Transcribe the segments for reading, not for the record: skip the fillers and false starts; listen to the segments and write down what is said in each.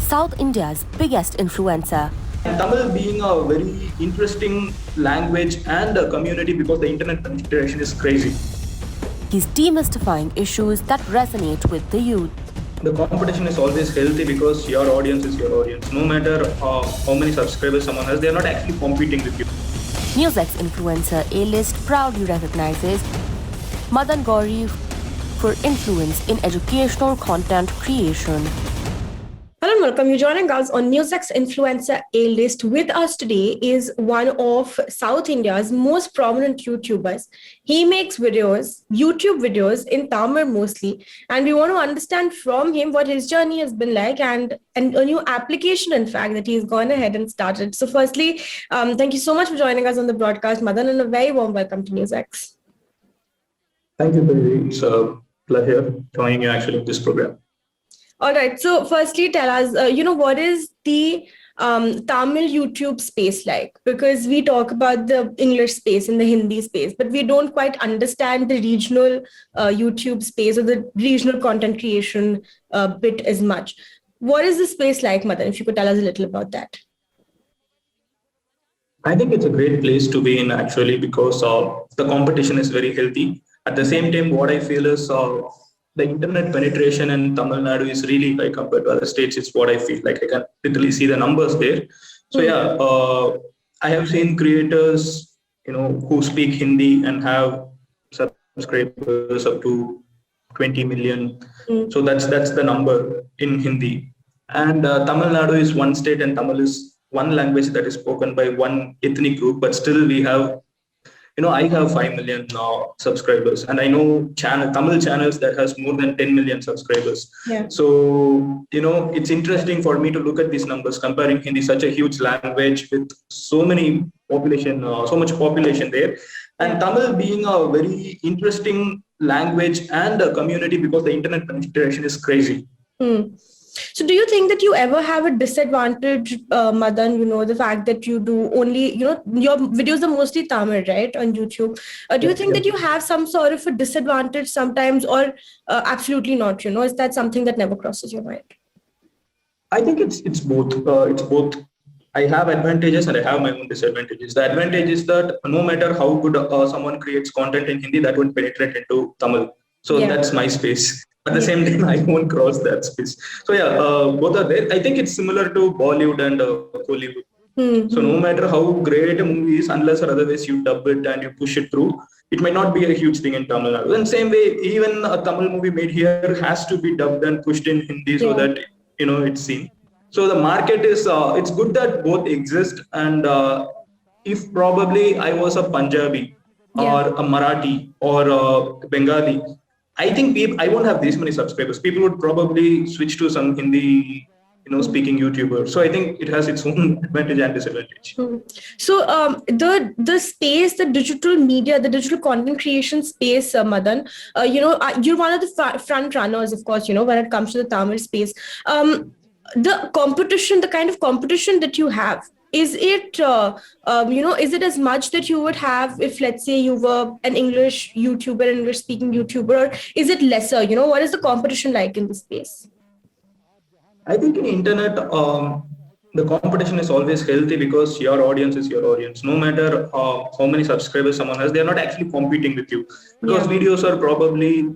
South India's biggest influencer. Tamil being a very interesting language and a community because the internet penetration is crazy. He's demystifying issues that resonate with the youth. The competition is always healthy because your audience is your audience. No matter how many subscribers someone has, they are not actually competing with you. NewsX influencer A-list proudly recognizes Madan Gowri for influence in educational content creation. Hello and welcome. You're joining us on NewsX Influencer A-list. With us today is one of South India's most prominent YouTubers. He makes videos, YouTube videos in Tamil mostly, and we want to understand from him what his journey has been like and a new application, in fact, that he's gone ahead and started. So firstly, thank you so much for joining us on the broadcast, Madan, and a very warm welcome to NewsX. Thank you, Baby. It's a pleasure joining you actually in this program. All right. So firstly, tell us, what is the Tamil YouTube space like? Because we talk about the English space and the Hindi space, but we don't quite understand the regional YouTube space or the regional content creation bit as much. What is the space like, Madan? If you could tell us a little about that. I think it's a great place to be in actually because the competition is very healthy. At the same time, what I feel is the internet penetration in Tamil Nadu is really high compared to other states. It's what I feel like. I can literally see the numbers there. So I have seen creators, who speak Hindi and have subscribers up to 20 million. So that's the number in Hindi. And Tamil Nadu is one state and Tamil is one language that is spoken by one ethnic group, but still we have I have 5 million subscribers, and I know Tamil channels that has more than 10 million subscribers. Yeah. So, it's interesting for me to look at these numbers, comparing Hindi, such a huge language with so much population there. And Tamil being a very interesting language and a community because the internet penetration is crazy. So do you think that you ever have a disadvantage, Madan, the fact that you do only, your videos are mostly Tamil, right, on YouTube. Do you think that you have some sort of a disadvantage sometimes or absolutely not, is that something that never crosses your mind? I think it's both. It's both. I have advantages and I have my own disadvantages. The advantage is that no matter how good someone creates content in Hindi, that won't penetrate into Tamil. So that's my space. At the same time, I won't cross that space. So both are there. I think it's similar to Bollywood and Hollywood. So no matter how great a movie is, unless or otherwise you dub it and you push it through, it might not be a huge thing in Tamil Nadu. And same way, even a Tamil movie made here has to be dubbed and pushed in Hindi so that it's seen. So the market is it's good that both exist. And if probably I was a Punjabi or a Marathi or a Bengali, I think I won't have this many subscribers. People would probably switch to some Hindi, speaking YouTuber. So I think it has its own advantage and disadvantage. So the space, the digital media, the digital content creation space, Madan, you're one of the front runners, of course, when it comes to the Tamil space. The competition, the kind of competition that you have, is it, is it as much that you would have if, let's say, you were an English YouTuber, English-speaking YouTuber, or is it lesser? What is the competition like in this space? I think in internet, the competition is always healthy because your audience is your audience. No matter how many subscribers someone has, they are not actually competing with you because videos are probably,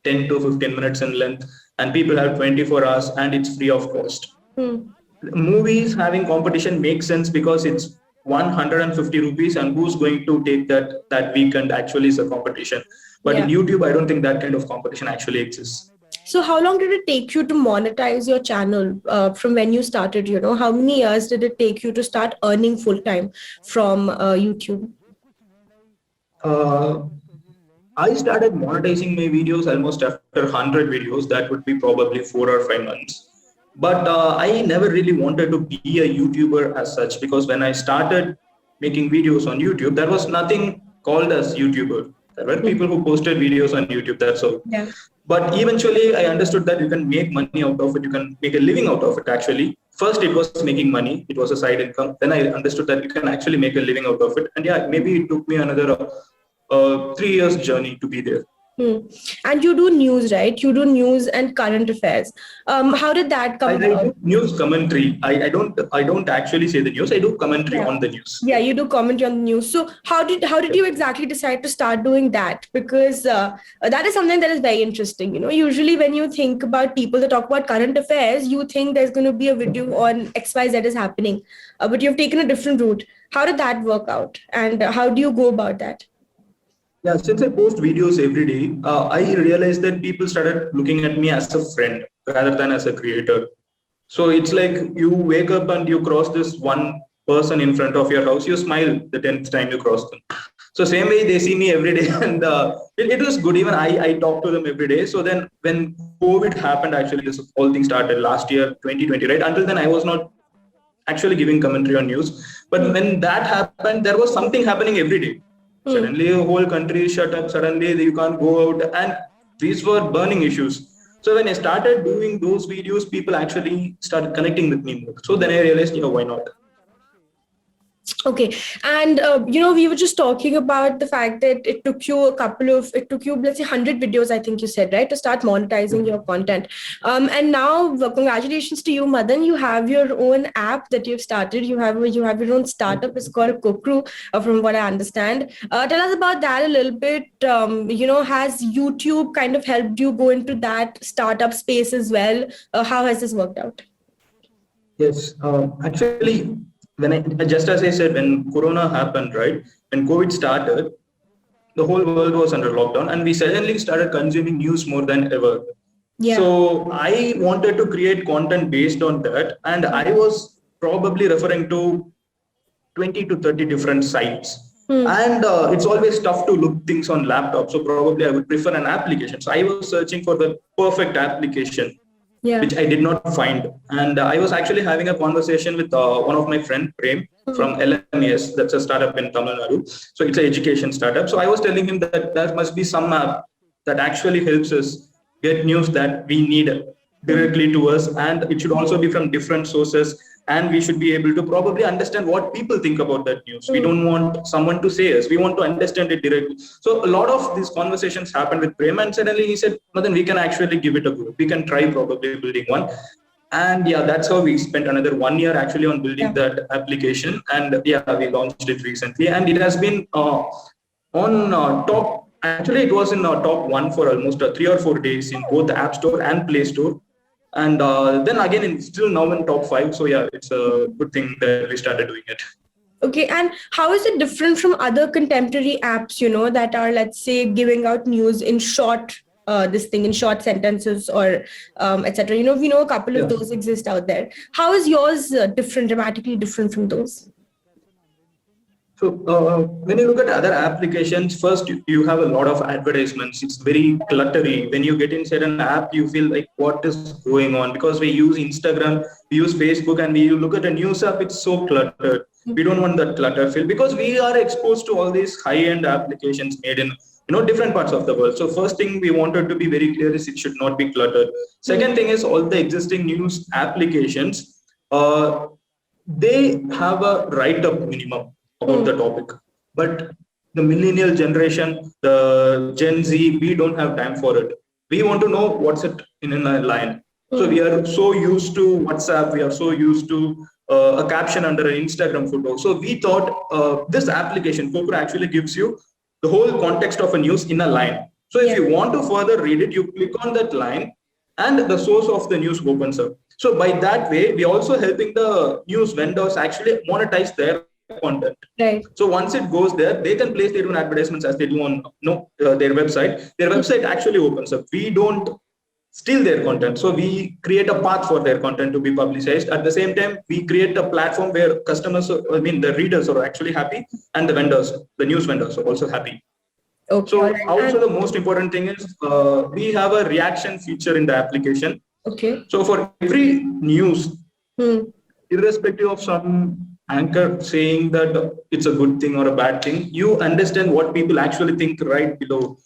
10 to 15 minutes in length, and people have 24 hours, and it's free of cost. Movies having competition makes sense because it's 150 rupees and who's going to take that weekend actually is a competition. But in YouTube, I don't think that kind of competition actually exists. So how long did it take you to monetize your channel from when you started? How many years did it take you to start earning full time from YouTube? I started monetizing my videos almost after 100 videos. That would be probably 4 or 5 months. But I never really wanted to be a YouTuber as such because when I started making videos on YouTube, there was nothing called as YouTuber. There were people who posted videos on YouTube, that's all. Yeah. But eventually I understood that you can make money out of it. You can make a living out of it actually. First, it was making money. It was a side income. Then I understood that you can actually make a living out of it. And maybe it took me another 3 years journey to be there. Hmm. And you do news, right? You do news and current affairs. How did that come I about? do news commentary. I don't actually say the news. I do commentary Yeah. on the news. Yeah, you do comment on the news. So how did you exactly decide to start doing that? Because that is something that is very interesting. Usually when you think about people that talk about current affairs, you think there's going to be a video on XY that is happening, but you've taken a different route. How did that work out, and how do you go about that? Yeah, since I post videos every day, I realized that people started looking at me as a friend rather than as a creator. So it's like you wake up and you cross this one person in front of your house, you smile the 10th time you cross them. So same way they see me every day, and it was good. Even I talk to them every day. So then when COVID happened, actually this whole thing started last year, 2020, right? Until then I was not actually giving commentary on news. But when that happened, there was something happening every day. Hmm. Suddenly, the whole country is shut up. Suddenly, you can't go out, and these were burning issues. So when I started doing those videos, people actually started connecting with me more. So then I realized, why not? Okay, and we were just talking about the fact that it took you, let's say, 100 videos, I think you said, right, to start monetizing your content. And now, congratulations to you, Madan. You have your own app that you've started. You have your own startup. It's called Kokru, from what I understand. Tell us about that a little bit. Has YouTube kind of helped you go into that startup space as well? How has this worked out? Yes, actually, when just as I said, when Corona happened, right, when COVID started, the whole world was under lockdown, and we suddenly started consuming news more than ever. Yeah. So I wanted to create content based on that, and I was probably referring to 20 to 30 different sites. Hmm. And it's always tough to look things on laptop. So probably I would prefer an application. So I was searching for the perfect application, Yeah. which I did not find. And I was actually having a conversation with one of my friend, Prem, Hmm. from LMS. That's a startup in Tamil Nadu. So it's an education startup. So I was telling him that there must be some app that actually helps us get news that we need directly to us, and it should also be from different sources, and we should be able to probably understand what people think about that news. We Hmm. don't want someone to say us, we want to understand it directly. So a lot of these conversations happened with Prem, and suddenly he said, Madan, we can actually give it a go, we can try probably building one. And yeah, that's how we spent another 1 year actually on building Yeah. that application. And yeah, we launched it recently, and it has been on top. Actually, it was in top one for almost 3 or 4 days in both the App Store and Play Store. And then again, still now in top five. So yeah, it's a good thing that we started doing it. Okay, and how is it different from other contemporary apps, that are, let's say, giving out news in short sentences or etc. We know a couple of Yeah. those exist out there. How is yours dramatically different from those? So when you look at other applications, first you have a lot of advertisements. It's very cluttery. When you get inside an app, you feel like what is going on, because we use Instagram, we use Facebook, and we look at a news app. It's so cluttered. We don't want that clutter feel, because we are exposed to all these high-end applications made in different parts of the world. So first thing we wanted to be very clear is it should not be cluttered. Second thing is all the existing news applications. They have a write-up minimum about the topic, but the millennial generation, the Gen Z, we don't have time for it. We want to know what's it in a line. So we are so used to WhatsApp, we are so used to a caption under an Instagram photo. So we thought this application Cobra actually gives you the whole context of a news in a line. So if Yeah. you want to further read it, you click on that line, and the source of the news opens up. So by that way, we also helping the news vendors actually monetize their content. Right. So once it goes there, they can place their own advertisements as they do on their website. Their website actually opens up. We don't steal their content. So we create a path for their content to be publicized. At the same time, we create a platform where the readers are actually happy, and the vendors, the news vendors are also happy. Okay. So All right. also the most important thing is we have a reaction feature in the application. Okay. So for every news, Hmm. irrespective of some anchor saying that it's a good thing or a bad thing, you understand what people actually think right below.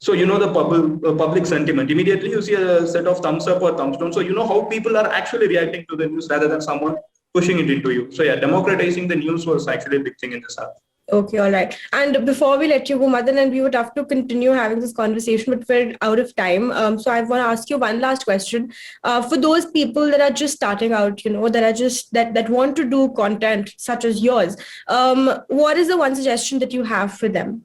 So the public sentiment. Immediately you see a set of thumbs up or thumbs down. So you know how people are actually reacting to the news rather than someone pushing it into you. So yeah, democratizing the news was actually a big thing in this app. Okay, all right. And before we let you go, Madan, and we would have to continue having this conversation, but we're out of time. So I want to ask you one last question. For those people that are just starting out, that are just that want to do content such as yours, what is the one suggestion that you have for them?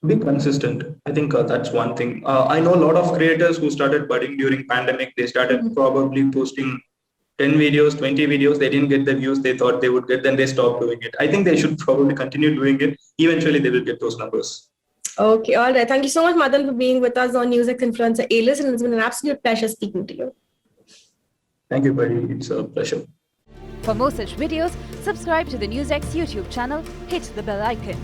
Be consistent. I think that's one thing. I know a lot of creators who started budding during pandemic. They started probably posting 10 videos, 20 videos. They didn't get the views they thought they would get. Then they stopped doing it. I think they should probably continue doing it. Eventually, they will get those numbers. Okay, all right. Thank you so much, Madan, for being with us on NewsX Influencer A-List, and it's been an absolute pleasure speaking to you. Thank you, buddy. It's a pleasure. For more such videos, subscribe to the NewsX YouTube channel, hit the bell icon.